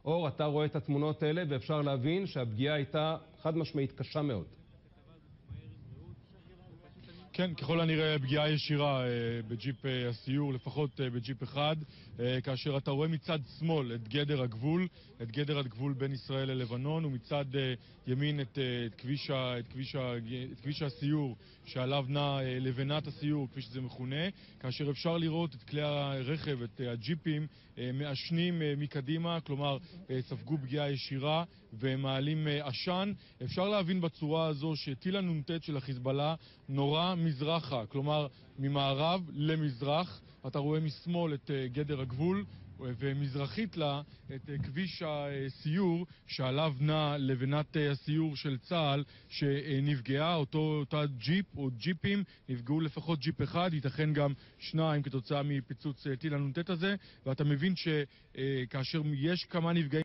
אור, אתה רואה את התמונות האלה ואפשר להבין שהפגיעה הייתה חד משמעית קשה מאוד. כן, ככל הנראה פגיעה ישירה בג'יפ הסיור, לפחות בג'יפ אחד, כאשר אתה רואה מצד שמאל את גדר הגבול בין ישראל ללבנון, ומצד ימין את כביש הסיור שעליו נע לבנת הסיור, כפי שזה מכונה, כאשר אפשר לראות את כלי הרכב, את הג'יפים, מעשנים מקדימה, כלומר ספגו פגיעה ישירה ומעלים עשן. אפשר להבין בצורה הזו שטיל הנ"ט של החיזבאללה נורה מזרחה, כלומר ממערב למזרח. אתה רואה משמאל את גדר הגבול ומזרחית לה את כביש הסיור שעליו נע לבנת הסיור של צה"ל שנפגעה. אותה ג'יפ או ג'יפים נפגעו, לפחות ג'יפ אחד, ייתכן גם שניים כתוצאה מפיצוץ טיל הנ"ט הזה, ואתה מבין שכאשר יש כמה נפגעים